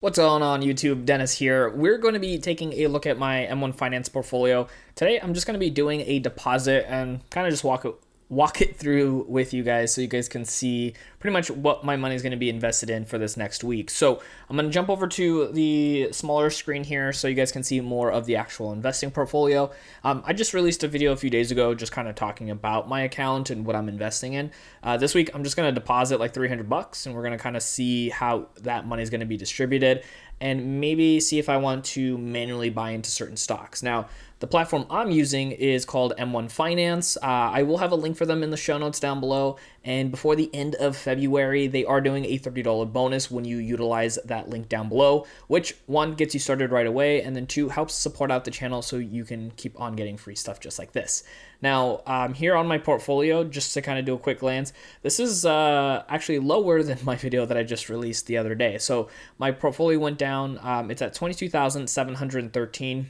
What's going on YouTube? Dennis here. We're going to be taking a look at my M1 Finance portfolio. Today I'm just going to be doing a deposit and kind of just walk it through with you guys so you guys can see pretty much what my money is going to be invested in for this next week. So I'm going to jump over to the smaller screen here so you guys can see more of the actual investing portfolio. I just released a video a few days ago just kind of talking about my account and what I'm investing in. This week I'm just going to deposit like $300 and we're going to kind of see how that money is going to be distributed and maybe see if I want to manually buy into certain stocks. Now, the platform I'm using is called M1 Finance. I will have a link for them in the show notes down below. And before the end of February, they are doing a $30 bonus when you utilize that link down below, which one, gets you started right away, and then two, helps support out the channel so you can keep on getting free stuff just like this. Now, here on my portfolio, just to kind of do a quick glance, this is actually lower than my video that I just released the other day. So my portfolio went down. It's at 22,713.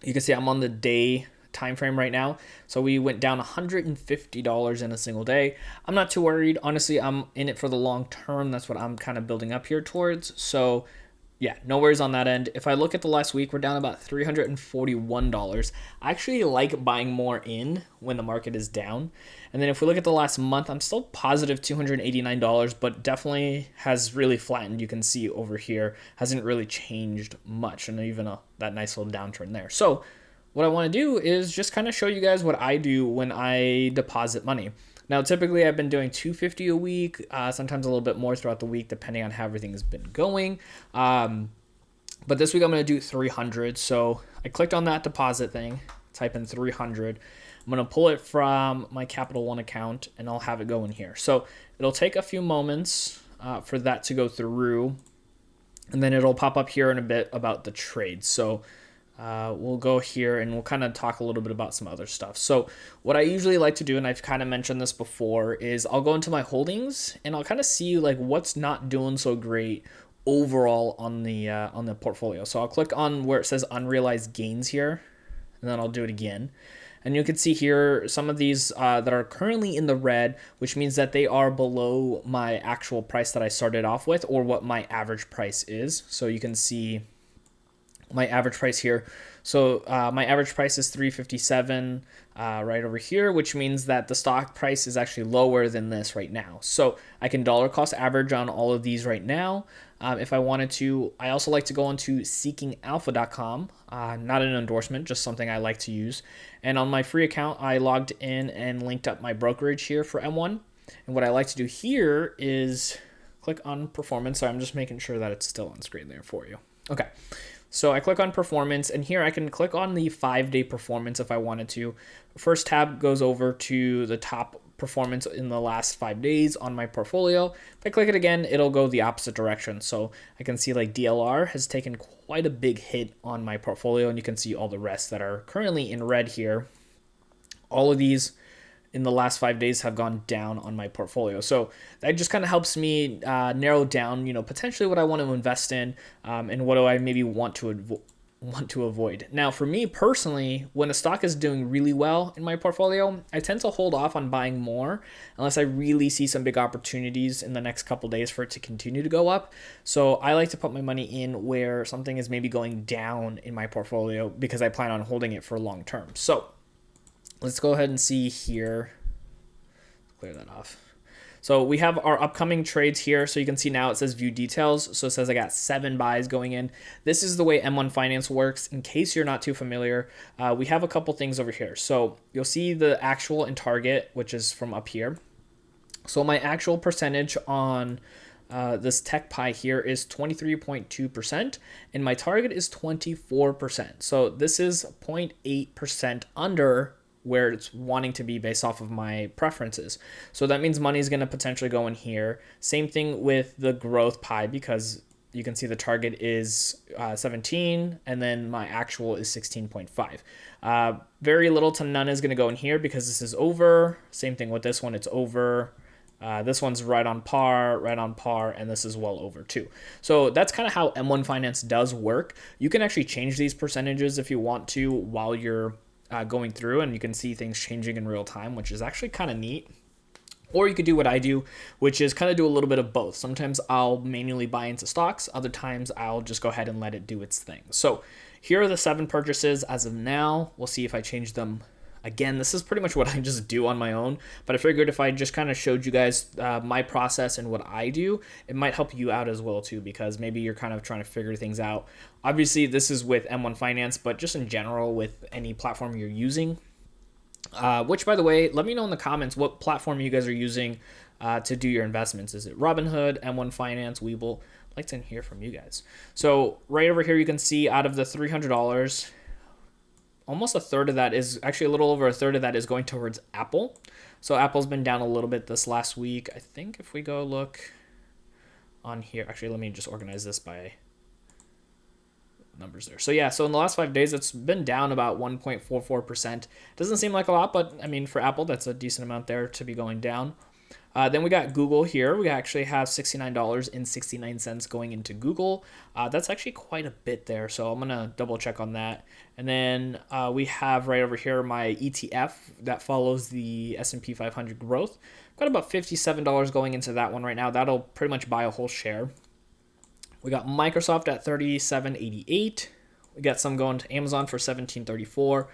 You can see I'm on the day time frame right now. So we went down $150 in a single day. I'm not too worried. Honestly, I'm in it for the long term. That's what I'm kind of building up here towards. So yeah, no worries on that end. If I look at the last week, we're down about $341. I actually like buying more in when the market is down. And then if we look at the last month, I'm still positive $289, but definitely has really flattened. You can see over here, hasn't really changed much, and even that nice little downturn there. So what I want to do is just kind of show you guys what I do when I deposit money. Now, typically I've been doing $250 a week, sometimes a little bit more throughout the week, depending on how everything has been going. But this week I'm going to do $300. So I clicked on that deposit thing, type in $300. I'm going to pull it from my Capital One account and I'll have it go in here. So it'll take a few moments for that to go through, and then it'll pop up here in a bit about the trade. So we'll go here and we'll kind of talk a little bit about some other stuff. So what I usually like to do, and I've kind of mentioned this before, is I'll go into my holdings and I'll kind of see like what's not doing so great overall on the portfolio. So I'll click on where it says unrealized gains here, and then I'll do it again. And you can see here some of these that are currently in the red, which means that they are below my actual price that I started off with, or what my average price is. So you can see my average price here. So my average price is 357 right over here, which means that the stock price is actually lower than this right now. So I can dollar cost average on all of these right now. If I wanted to, I also like to go onto seekingalpha.com, not an endorsement, just something I like to use. And on my free account, I logged in and linked up my brokerage here for M1. And what I like to do here is click on performance. So I'm just making sure that it's still on screen there for you. Okay. So I click on performance, and here I can click on the 5-day performance if I wanted to. First tab goes over to the top performance in the last 5 days on my portfolio. If I click it again, it'll go the opposite direction. So I can see like DLR has taken quite a big hit on my portfolio, and you can see all the rest that are currently in red here. All of these in the last 5 days have gone down on my portfolio. So that just kind of helps me narrow down, potentially what I want to invest in, and what do I maybe want to avoid. Now, for me personally, when a stock is doing really well in my portfolio, I tend to hold off on buying more unless I really see some big opportunities in the next couple days for it to continue to go up. So I like to put my money in where something is maybe going down in my portfolio because I plan on holding it for long term. So let's go ahead and see here. Clear that off. So we have our upcoming trades here. So you can see now it says view details. So it says I got 7 buys going in. This is the way M1 Finance works. In case you're not too familiar, we have a couple things over here. So you'll see the actual and target, which is from up here. So my actual percentage on this tech pie here is 23.2%, and my target is 24%. So this is 0.8% under where it's wanting to be based off of my preferences. So that means money is going to potentially go in here. Same thing with the growth pie, because you can see the target is 17 and then my actual is 16.5. Very little to none is going to go in here because this is over. Same thing with this one, it's over. This one's right on par, and this is well over too. So that's kind of how M1 Finance does work. You can actually change these percentages if you want to while you're going through, and you can see things changing in real time, which is actually kind of neat. Or you could do what I do, which is kind of do a little bit of both. Sometimes I'll manually buy into stocks. Other times I'll just go ahead and let it do its thing. So here are the 7 purchases as of now. We'll see if I change them. Again, this is pretty much what I just do on my own, but I figured if I just kind of showed you guys my process and what I do, it might help you out as well too, because maybe you're kind of trying to figure things out. Obviously, this is with M1 Finance, but just in general with any platform you're using. Which, by the way, let me know in the comments what platform you guys are using to do your investments. Is it Robinhood, M1 Finance, Webull? I'd like to hear from you guys. So right over here, you can see out of the $300, almost a third of that is actually a little over a third of that is going towards Apple. So Apple's been down a little bit this last week. I think if we go look on here, actually, let me just organize this by numbers there. So yeah, so in the last 5 days, it's been down about 1.44%. Doesn't seem like a lot, but I mean, for Apple, that's a decent amount there to be going down. Then we got Google here. We actually have $69.69 going into Google. That's actually quite a bit there, so I'm going to double check on that. And then we have right over here my ETF that follows the S&P 500 growth. Got about $57 going into that one right now. That'll pretty much buy a whole share. We got Microsoft at $37.88. We got some going to Amazon for $17.34,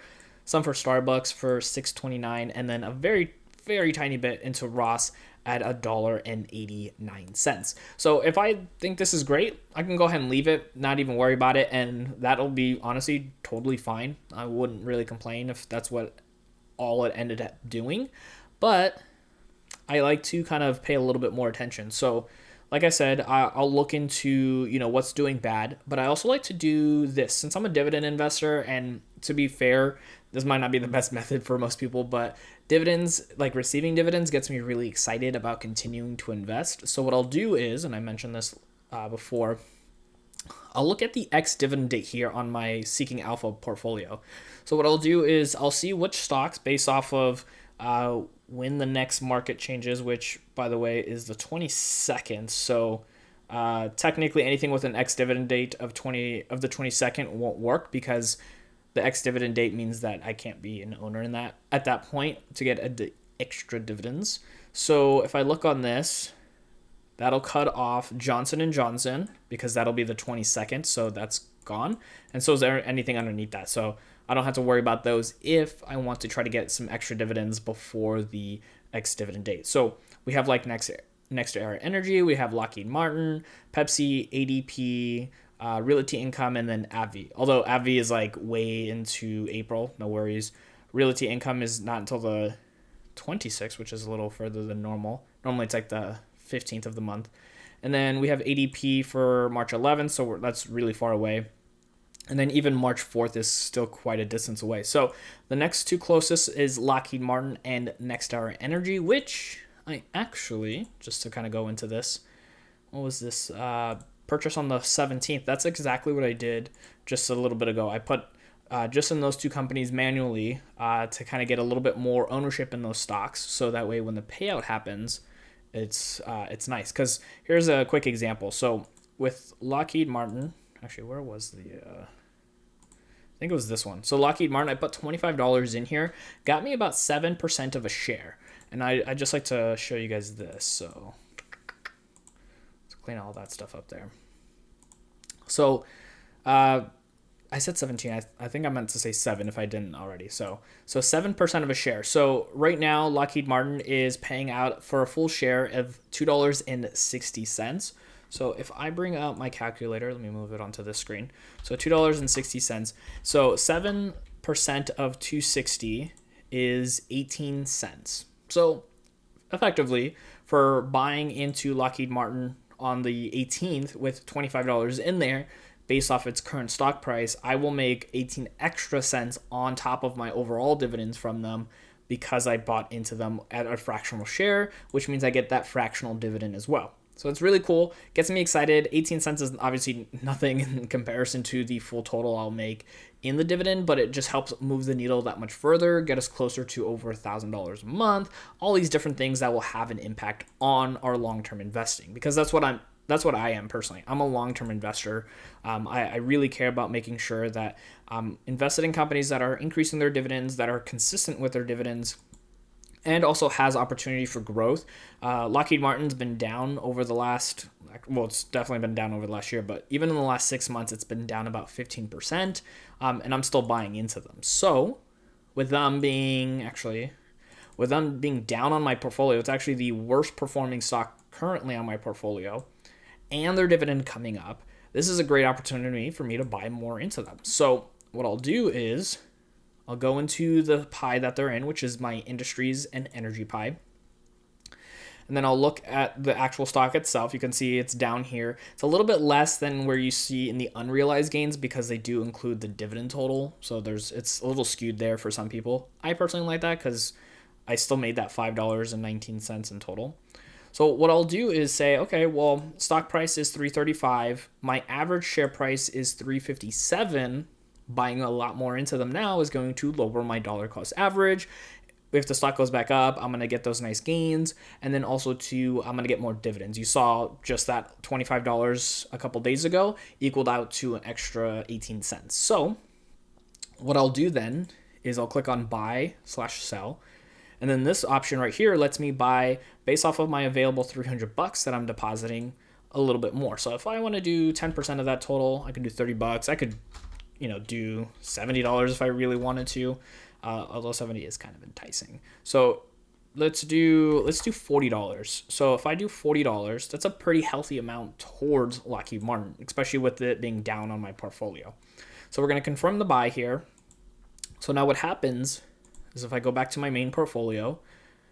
some for Starbucks for $6.29, and then a very, very tiny bit into Ross at $1.89. So if I think this is great, I can go ahead and leave it, not even worry about it, and that'll be honestly totally fine. I wouldn't really complain if that's what all it ended up doing, but I like to kind of pay a little bit more attention. So like I said, I'll look into, what's doing bad, but I also like to do this since I'm a dividend investor. And to be fair, this might not be the best method for most people, but dividends, like receiving dividends, gets me really excited about continuing to invest. So what I'll do is, and I mentioned this before, I'll look at the ex-dividend date here on my Seeking Alpha portfolio. So what I'll do is I'll see which stocks based off of when the next market changes, which, by the way, is the 22nd. So technically anything with an ex-dividend date of the 22nd won't work, because the ex-dividend date means that I can't be an owner in that at that point to get extra dividends. So if I look on this, that'll cut off Johnson & Johnson, because that'll be the 22nd, so that's gone. And so is there anything underneath that. So I don't have to worry about those if I want to try to get some extra dividends before the ex-dividend date. So we have like Next Era Energy, we have Lockheed Martin, Pepsi, ADP, Realty Income, and then AbbVie. Although AbbVie is like way into April, no worries. Realty Income is not until the 26th, which is a little further than normal. Normally it's like the 15th of the month. And then we have ADP for March 11th, so that's really far away. And then even March 4th is still quite a distance away. So the next two closest is Lockheed Martin and Next Era Energy, which I actually, just to kind of go into this, what was this? Purchase on the 17th. That's exactly what I did just a little bit ago. I put just in those two companies manually to kind of get a little bit more ownership in those stocks. So that way when the payout happens, it's nice. Because here's a quick example. So with Lockheed Martin, actually, where was the... I think it was this one. So Lockheed Martin, I put $25 in here, got me about 7% of a share. And I just like to show you guys this. So let's clean all that stuff up there. So I said 17. I think I meant to say 7 if I didn't already. So 7% of a share. So right now, Lockheed Martin is paying out for a full share of $2.60. So if I bring out my calculator, let me move it onto this screen. So $2.60. So 7% of 260 is 18 cents. So effectively, for buying into Lockheed Martin on the 18th with $25 in there, based off its current stock price, I will make 18 extra cents on top of my overall dividends from them, because I bought into them at a fractional share, which means I get that fractional dividend as well. So it's really cool. Gets me excited. 18 cents is obviously nothing in comparison to the full total I'll make in the dividend, but it just helps move the needle that much further, get us closer to over $1,000 a month, all these different things that will have an impact on our long-term investing, because that's what I am personally. I'm a long-term investor. I really care about making sure that I'm invested in companies that are increasing their dividends, that are consistent with their dividends, and also has opportunity for growth. Lockheed Martin's been down over the last, well, it's definitely been down over the last year, but even in the last 6 months, it's been down about 15%, and I'm still buying into them. So with them being down on my portfolio, it's actually the worst performing stock currently on my portfolio, and their dividend coming up. This is a great opportunity for me to buy more into them. So what I'll do is I'll go into the pie that they're in, which is my industries and energy pie. And then I'll look at the actual stock itself. You can see it's down here. It's a little bit less than where you see in the unrealized gains because they do include the dividend total. So it's a little skewed there for some people. I personally like that because I still made that $5.19 in total. So what I'll do is say, okay, well, stock price is $3.35. My average share price is $3.57. Buying a lot more into them now is going to lower my dollar cost average. If the stock goes back up, I'm going to get those nice gains. And then also I'm going to get more dividends. You saw just that $25 a couple days ago equaled out to an extra 18 cents. So what I'll do then is I'll click on buy/sell. And then this option right here lets me buy based off of my available $300 that I'm depositing a little bit more. So if I want to do 10% of that total, I can do $30. I could do $70 if I really wanted to, although 70 is kind of enticing. So let's do $40. So if I do $40, that's a pretty healthy amount towards Lockheed Martin, especially with it being down on my portfolio. So we're going to confirm the buy here. So now what happens is if I go back to my main portfolio,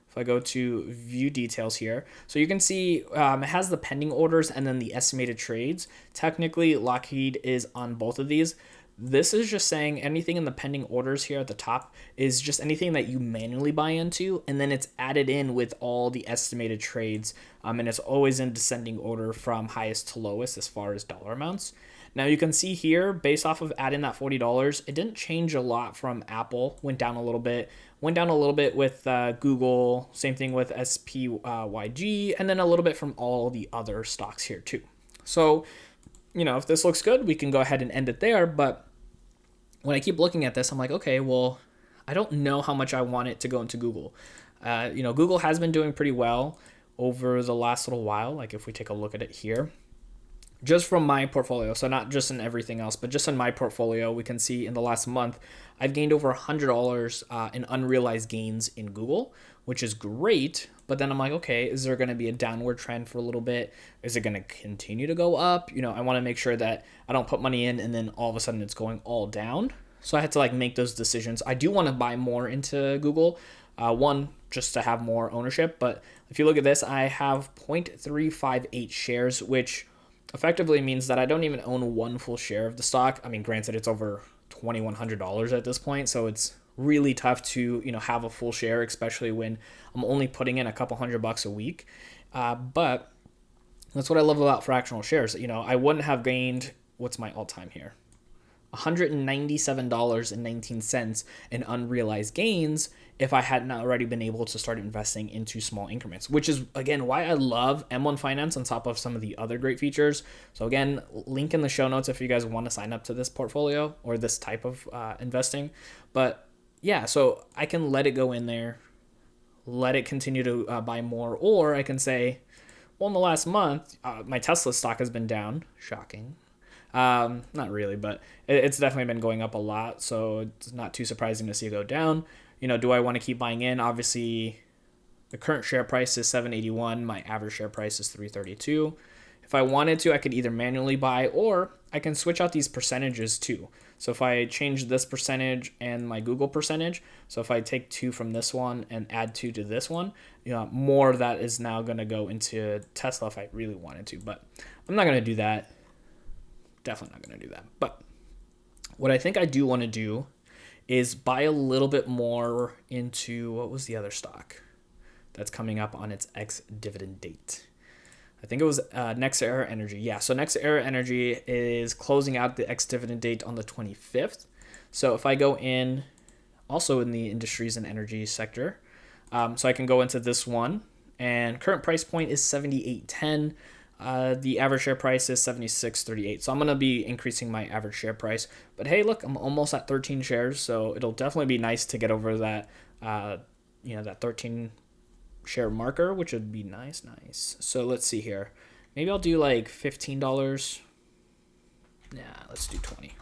if I go to view details here, so you can see it has the pending orders and then the estimated trades. Technically, Lockheed is on both of these. This is just saying anything in the pending orders here at the top is just anything that you manually buy into, and then it's added in with all the estimated trades, and it's always in descending order from highest to lowest as far as dollar amounts. Now you can see here, based off of adding that $40, it didn't change a lot from Apple, went down a little bit with Google, same thing with SPYG, and then a little bit from all the other stocks here too. So if this looks good, we can go ahead and end it there. But when I keep looking at this, I'm like, okay, well, I don't know how much I want it to go into Google. Google has been doing pretty well over the last little while. Like if we take a look at it here, just from my portfolio, so not just in everything else, but just in my portfolio, we can see in the last month, I've gained over $100 in unrealized gains in Google, which is great. But then I'm like, okay, is there going to be a downward trend for a little bit? Is it going to continue to go up? I want to make sure that I don't put money in and then all of a sudden it's going all down. So I had to make those decisions. I do want to buy more into Google. One, just to have more ownership. But if you look at this, I have 0.358 shares, which effectively means that I don't even own one full share of the stock. I mean, granted, it's over $2,100 at this point, so it's really tough to have a full share, especially when I'm only putting in a couple $100 a week. But that's what I love about fractional shares. I wouldn't have gained, what's my all-time here, $197.19 in unrealized gains if I hadn't already been able to start investing into small increments, which is, again, why I love M1 Finance on top of some of the other great features. So again, link in the show notes if you guys want to sign up to this portfolio or this type of investing. But yeah, so I can let it go in there, let it continue to buy more, or I can say, well, in the last month, my Tesla stock has been down. Shocking. Not really, but it's definitely been going up a lot, so it's not too surprising to see it go down. Do I want to keep buying in? Obviously, the current share price is $7.81. My average share price is $3.32. If I wanted to, I could either manually buy or I can switch out these percentages too. So if I change this percentage and my Google percentage, so if I take 2 from this one and add 2 to this one, more of that is now going to go into Tesla if I really wanted to. But I'm not going to do that. Definitely not going to do that. But what I think I do want to do is buy a little bit more into, what was the other stock that's coming up on its ex-dividend date? I think it was NextEra Energy. Yeah, so NextEra Energy is closing out the ex-dividend date on the 25th. So if I go in, also in the industries and energy sector, so I can go into this one, and current price point is $78.10. The average share price is $76.38. So I'm going to be increasing my average share price. But hey, look, I'm almost at 13 shares, so it'll definitely be nice to get over that that 13 share marker, which would be nice. So let's see here. Maybe I'll do like $15. Nah, let's do 20.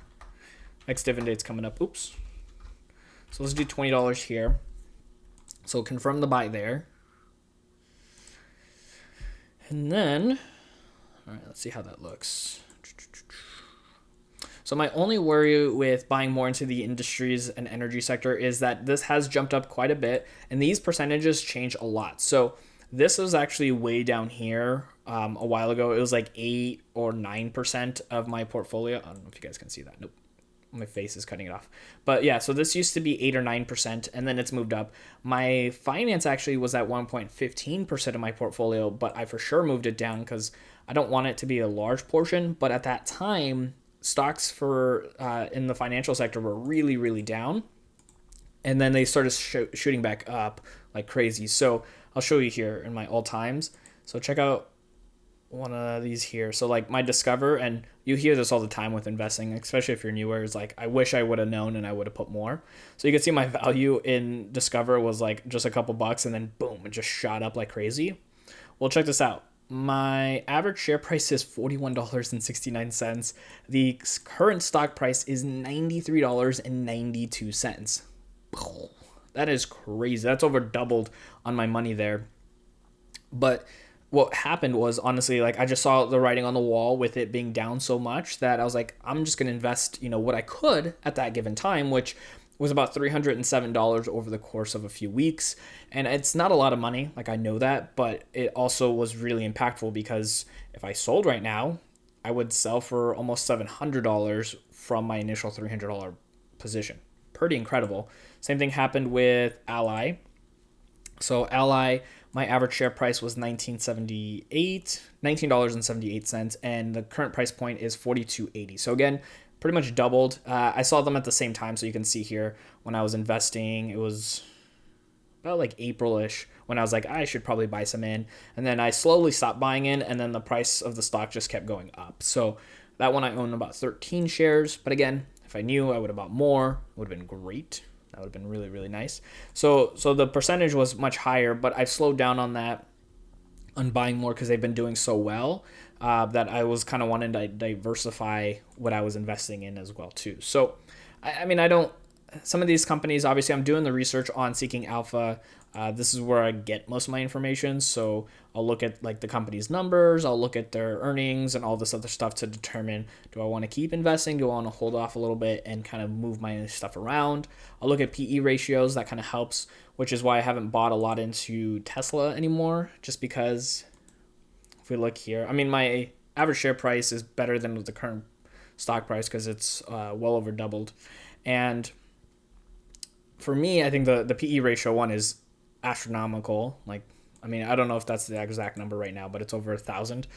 Next dividend date's coming up. Oops. So let's do $20 here. So confirm the buy there. And then, all right, let's see how that looks. So my only worry with buying more into the industries and energy sector is that this has jumped up quite a bit, and these percentages change a lot. So this was actually way down here a while ago. It was like 8 or 9% of my portfolio. I don't know if you guys can see that. Nope. My face is cutting it off. But yeah, so this used to be 8 or 9%, and then it's moved up. My finance actually was at 1.15% of my portfolio, but I for sure moved it down because I don't want it to be a large portion. But at that time, stocks for in the financial sector were really, really down. And then they started shooting back up like crazy. So I'll show you here in my all times. So check out one of these here. So like my Discover, and you hear this all the time with investing, especially if you're newer, is like, I wish I would have known and I would have put more. So you can see my value in Discover was like just a couple bucks, and then boom, it just shot up like crazy. Well, check this out. My average share price is $41.69. The current stock price is $93.92. That is crazy. That's over doubled on my money there. But what happened was, honestly, like I just saw the writing on the wall with it being down so much that I was like, I'm just going to invest, what I could at that given time, which was about $307 over the course of a few weeks. And it's not a lot of money, like I know that, but it also was really impactful because if I sold right now, I would sell for almost $700 from my initial $300 position. Pretty incredible. Same thing happened with Ally. So Ally, my average share price was $19.78, and the current price point is $42.80. So again, pretty much doubled. I saw them at the same time, so you can see here when I was investing, it was about like April-ish when I was like, I should probably buy some in. And then I slowly stopped buying in, and then the price of the stock just kept going up. So that one I own about 13 shares. But again, if I knew, I would have bought more. It would have been great. That would have been really, really nice. So the percentage was much higher, but I've slowed down on that, on buying more because they've been doing so well that I was kind of wanting to diversify what I was investing in as well too. So, I don't, some of these companies, obviously I'm doing the research on Seeking Alpha. This is where I get most of my information. So I'll look at like the company's numbers, I'll look at their earnings and all this other stuff to determine, do I want to keep investing? Do I want to hold off a little bit and kind of move my stuff around? I'll look at PE ratios. That kind of helps, which is why I haven't bought a lot into Tesla anymore, just because if we look here, my average share price is better than the current stock price because it's well over doubled. And for me, I think the PE ratio one is astronomical. I don't know if that's the exact number right now, but it's over 1,000.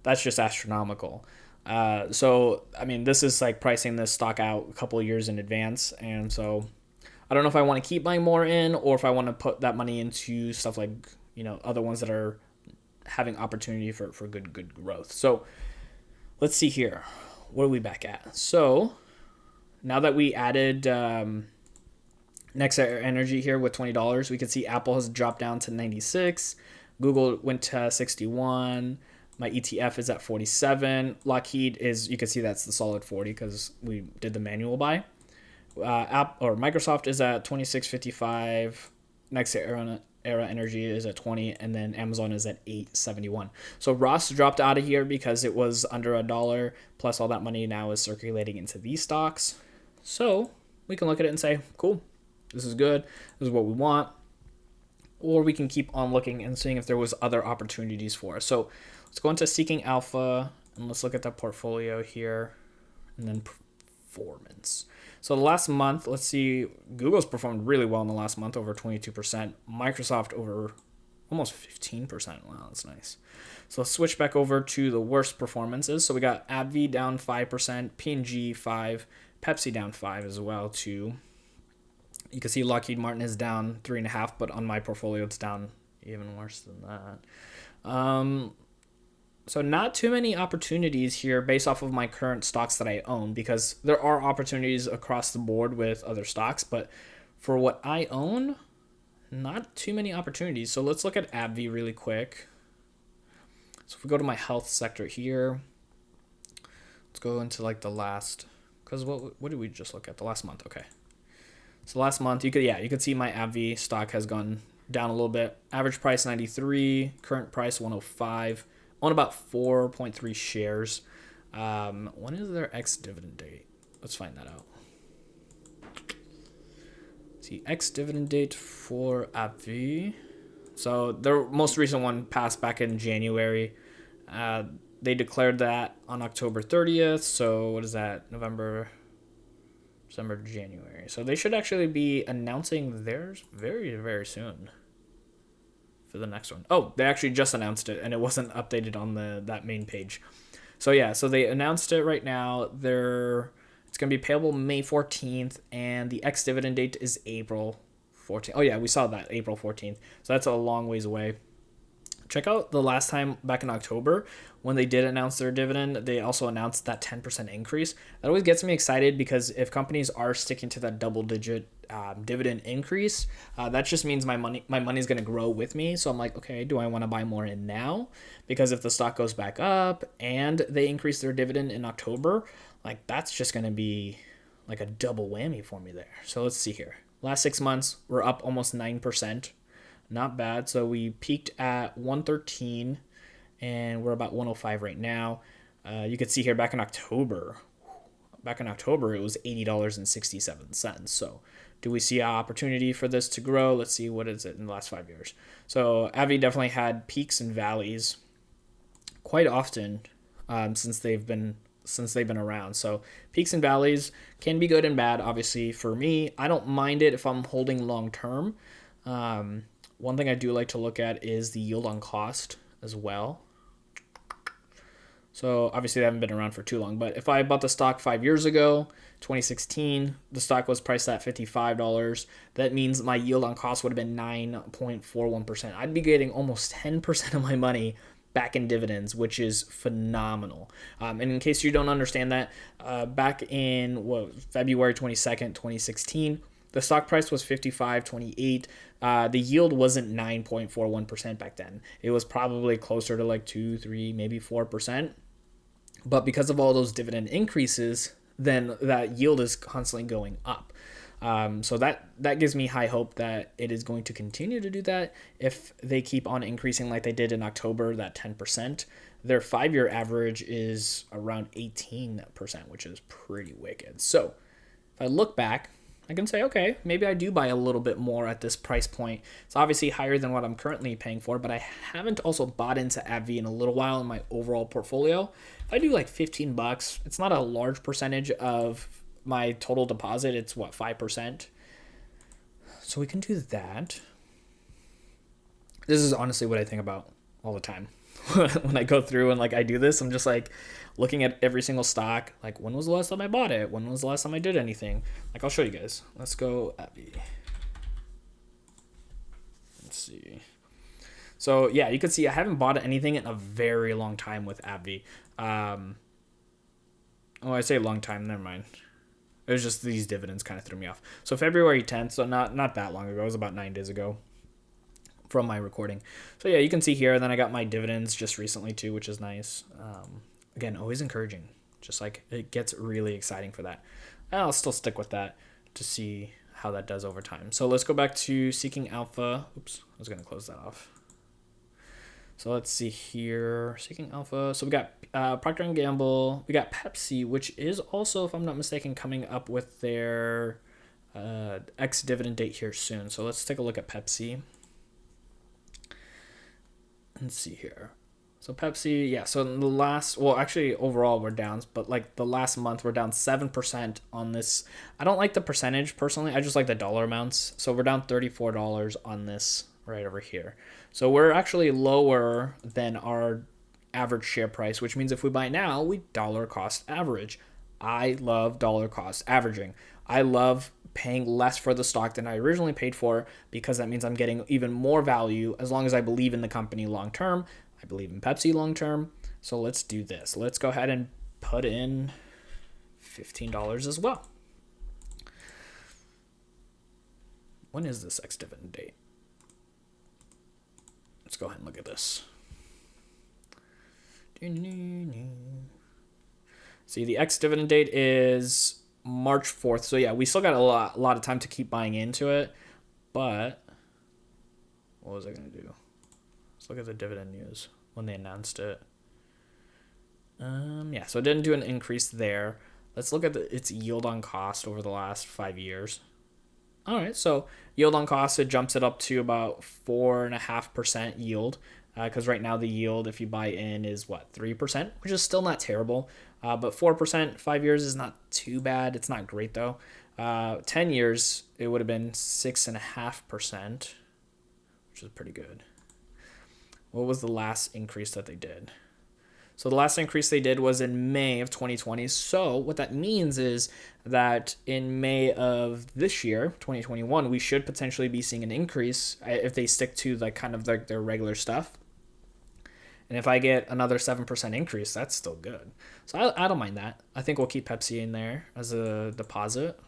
That's just astronomical. This is like pricing this stock out a couple of years in advance. And so I don't know if I want to keep buying more in, or if I want to put that money into stuff like, other ones that are having opportunity for good growth. So let's see here. What are we back at? So now that we added Next Energy here with $20, we can see Apple has dropped down to 96. Google went to 61. My ETF is at 47. Lockheed is, you can see that's the solid 40 because we did the manual buy. Microsoft is at 26.55. Next Era Energy is at 20, and then Amazon is at 8.71. So Ross dropped out of here because it was under $1, plus all that money now is circulating into these stocks. So we can look at it and say, cool, this is good, this is what we want. Or we can keep on looking and seeing if there was other opportunities for us. So let's go into Seeking Alpha, and let's look at the portfolio here, and then performance. So the last month, let's see, Google's performed really well in the last month, over 22%. Microsoft over almost 15%. Wow, that's nice. So let's switch back over to the worst performances. So we got AbbVie down 5%, P&G 5%, Pepsi down 5% as well too. You can see Lockheed Martin is down 3.5%, but on my portfolio it's down even worse than that. So not too many opportunities here based off of my current stocks that I own, because there are opportunities across the board with other stocks, but for what I own, not too many opportunities. So let's look at AbbVie really quick. So if we go to my health sector here, let's go into like the last, because what did we just look at? The last month, okay. So last month, you could see my AbbVie stock has gone down a little bit. Average price 93, current price 105. Own about 4.3 shares. When is their ex-dividend date? Let's find that out. See, ex-dividend date for AbbVie. So their most recent one passed back in January. They declared that on October 30th. So what is that? November, December, January. So they should actually be announcing theirs very, very soon for the next one. Oh, they actually just announced it, and it wasn't updated on that main page. So yeah, so they announced it right now. It's going to be payable May 14th, and the ex-dividend date is April 14th. Oh yeah, we saw that, April 14th. So that's a long ways away. Check out the last time back in October when they did announce their dividend. They also announced that 10% increase. That always gets me excited because if companies are sticking to that double-digit dividend increase, that just means my money is going to grow with me. So I'm like, okay, do I want to buy more in now? Because if the stock goes back up and they increase their dividend in October, like that's just going to be like a double whammy for me there. So let's see here. Last 6 months, we're up almost 9%. Not bad. So we peaked at 113 and we're about 105 right now. You could see here back in October. It was $80.67. So do we see an opportunity for this to grow? Let's see, what is it in the last 5 years? So AbbVie definitely had peaks and valleys quite often since they've been around. So peaks and valleys can be good and bad. Obviously, for me, I don't mind it if I'm holding long term. One thing I do like to look at is the yield on cost as well. So obviously they haven't been around for too long, but if I bought the stock 5 years ago, 2016, the stock was priced at $55. That means my yield on cost would have been 9.41%. I'd be getting almost 10% of my money back in dividends, which is phenomenal. And in case you don't understand that, back in February 22nd, 2016, the stock price was $55.28. The yield wasn't 9.41% back then. It was probably closer to like 2, 3, maybe 4%. But because of all those dividend increases, then that yield is constantly going up. So that gives me high hope that it is going to continue to do that if they keep on increasing like they did in October, that 10%. Their 5-year average is around 18%, which is pretty wicked. So if I look back, I can say, okay, maybe I do buy a little bit more at this price point. It's obviously higher than what I'm currently paying for, but I haven't also bought into AbbVie in a little while in my overall portfolio. If I do like $15, it's not a large percentage of my total deposit. It's 5%. So we can do that. This is honestly what I think about all the time. When I go through and like I do this, I'm just like looking at every single stock. Like, when was the last time I bought it? When was the last time I did anything? Like, I'll show you guys. Let's go AbbVie. Let's see. So yeah, you can see I haven't bought anything in a very long time with AbbVie. I say long time. Never mind. It was just these dividends kind of threw me off. So February 10th, so not that long ago. It was about 9 days ago from my recording. So yeah, you can see here. And then I got my dividends just recently too, which is nice. Again, always encouraging. Just like it gets really exciting for that. And I'll still stick with that to see how that does over time. So let's go back to Seeking Alpha. Oops, I was going to close that off. So let's see here, Seeking Alpha. So we got Procter & Gamble. We got Pepsi, which is also, if I'm not mistaken, coming up with their ex-dividend date here soon. So let's take a look at Pepsi. Let's see here. So Pepsi, yeah, so in the last, well, actually overall we're down, but like the last month we're down 7% on this. I don't like the percentage personally. I just like the dollar amounts. So we're down $34 on this right over here. So we're actually lower than our average share price, which means if we buy now, we dollar cost average. I love dollar cost averaging. I love paying less for the stock than I originally paid for because that means I'm getting even more value as long as I believe in the company long term. I believe in Pepsi long term. So let's do this. Let's go ahead and put in $15 as well. When is this ex-dividend date? go ahead and look at this. See, the ex-dividend date is March 4th. So, yeah, we still got a lot of time to keep buying into it. But what was I going to do? Let's look at the dividend news when they announced it. Yeah, so it didn't do an increase there. Let's look at its yield on cost over the last 5 years. All right, so yield on cost, it jumps it up to about 4.5% yield. Because right now the yield, if you buy in, is what, 3%, which is still not terrible. But 4%, 5 years is not too bad. It's not great though. 10 years, it would have been 6.5%, which is pretty good. What was the last increase that they did? So the last increase they did was in May of 2020. So what that means is that in May of this year, 2021, we should potentially be seeing an increase if they stick to like kind of like their regular stuff. And if I get another 7% increase, that's still good. So I don't mind that. I think we'll keep Pepsi in there as a deposit.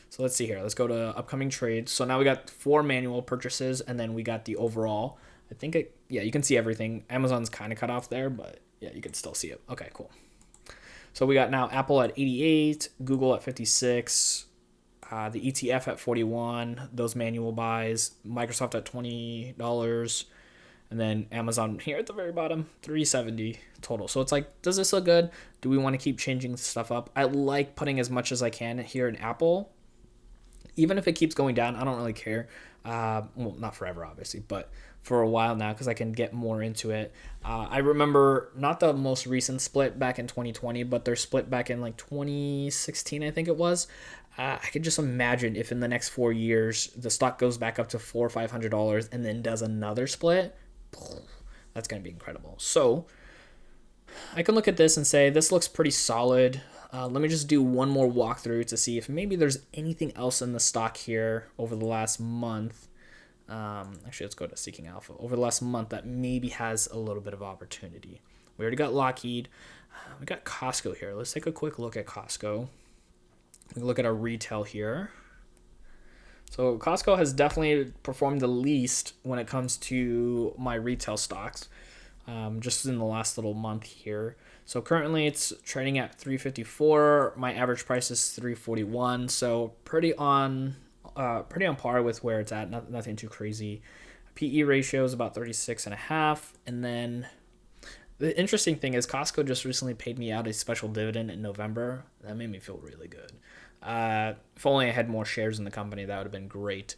So let's see here. Let's go to upcoming trades. So now we got 4 manual purchases, and then we got the overall. I think yeah, you can see everything. Amazon's kind of cut off there, but yeah, you can still see it. Okay, cool. So we got now Apple at 88, Google at 56, the ETF at 41, those manual buys, Microsoft at $20, and then Amazon here at the very bottom, 370 total. So it's like, does this look good? Do we want to keep changing stuff up? I like putting as much as I can here in Apple. Even if it keeps going down, I don't really care. Well, not forever, obviously, but for a while now because I can get more into it. I remember not the most recent split back in 2020, but their split back in like 2016, I think it was. I could just imagine if in the next 4 years the stock goes back up to $400 or $500 and then does another split. That's going to be incredible. So I can look at this and say this looks pretty solid. Let me just do one more walkthrough to see if maybe there's anything else in the stock here over the last month. Actually, let's go to Seeking Alpha. Over the last month, that maybe has a little bit of opportunity. We already got Lockheed. We got Costco here. Let's take a quick look at Costco. We can look at our retail here. So Costco has definitely performed the least when it comes to my retail stocks, just in the last little month here. So currently it's trading at 354. My average price is 341. So pretty on par with where it's at. Nothing too crazy. PE ratio is about 36.5. And then the interesting thing is Costco just recently paid me out a special dividend in November. That made me feel really good. If only I had more shares in the company, that would have been great.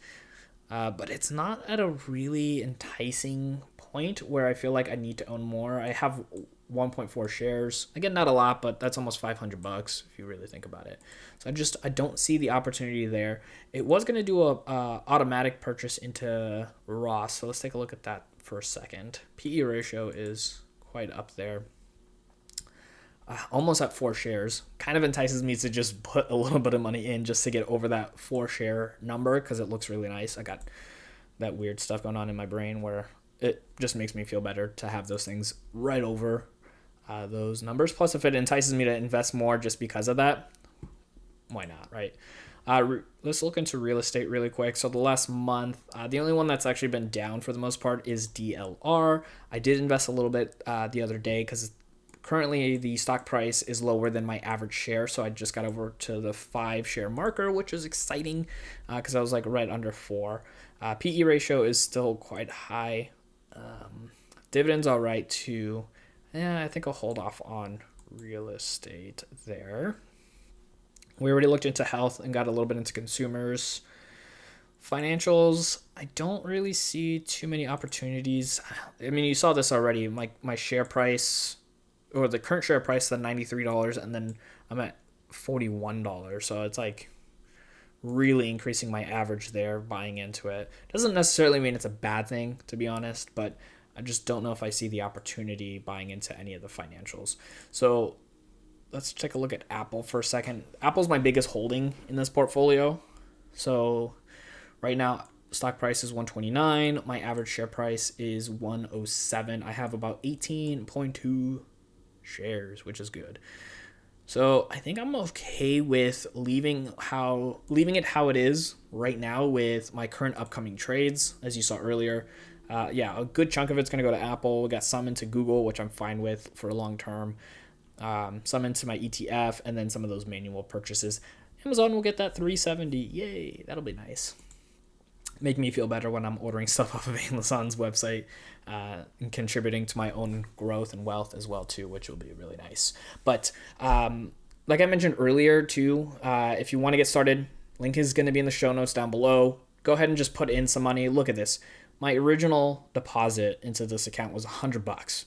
But it's not at a really enticing point where I feel like I need to own more. I have 1.4 shares. Again, not a lot, but that's almost $500 if you really think about it. So I don't see the opportunity there. It was going to do a automatic purchase into Ross. So let's take a look at that for a second. PE ratio is quite up there. Almost at 4 shares. Kind of entices me to just put a little bit of money in just to get over that 4 share number because it looks really nice. I got that weird stuff going on in my brain where it just makes me feel better to have those things right over those numbers. Plus, if it entices me to invest more just because of that, why not, right? Let's look into real estate really quick. So the last month, the only one that's actually been down for the most part is DLR. I did invest a little bit the other day because currently the stock price is lower than my average share. So I just got over to the 5 share marker, which is exciting because I was like right under 4. PE ratio is still quite high. Dividends all right too. Yeah, I think I'll hold off on real estate there. We already looked into health and got a little bit into consumers. Financials, I don't really see too many opportunities. I mean, you saw this already. My share price, or the current share price, is $93, and then I'm at $41. So it's like really increasing my average there, buying into it. Doesn't necessarily mean it's a bad thing, to be honest, but I just don't know if I see the opportunity buying into any of the financials. So let's take a look at Apple for a second. Apple's my biggest holding in this portfolio. So right now, stock price is $129. My average share price is $107. I have about 18.2 shares, which is good. So I think I'm okay with leaving it how it is right now with my current upcoming trades. As you saw earlier, Yeah, a good chunk of it's going to go to Apple. We got some into Google, which I'm fine with for a long term. Some into my ETF, and then some of those manual purchases. Amazon will get that 370. Yay, that'll be nice. Make me feel better when I'm ordering stuff off of Amazon's website, and contributing to my own growth and wealth as well too, which will be really nice. But like I mentioned earlier too, if you want to get started, link is going to be in the show notes down below. Go ahead and just put in some money. Look at this. My original deposit into this account was $100.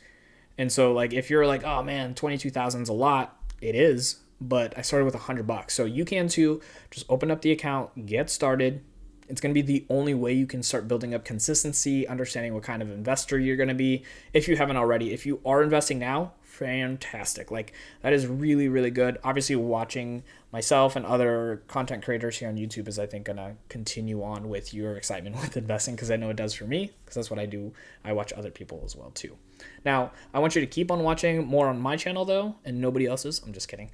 And so like if you're like, oh man, 22,000 is a lot, it is, but I started with $100. So you can too. Just open up the account, get started. It's going to be the only way you can start building up consistency, understanding what kind of investor you're going to be if you haven't already. If you are investing now, fantastic. Like that is really, really good. Obviously, watching myself and other content creators here on YouTube is, I think, going to continue on with your excitement with investing, because I know it does for me, because that's what I do. I watch other people as well too. Now, I want you to keep on watching more on my channel though, and nobody else's. I'm just kidding.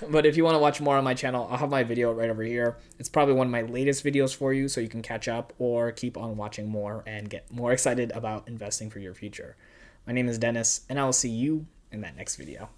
But if you want to watch more on my channel, I'll have my video right over here. It's probably one of my latest videos for you, so you can catch up or keep on watching more and get more excited about investing for your future. My name is Dennis, and I will see you in that next video.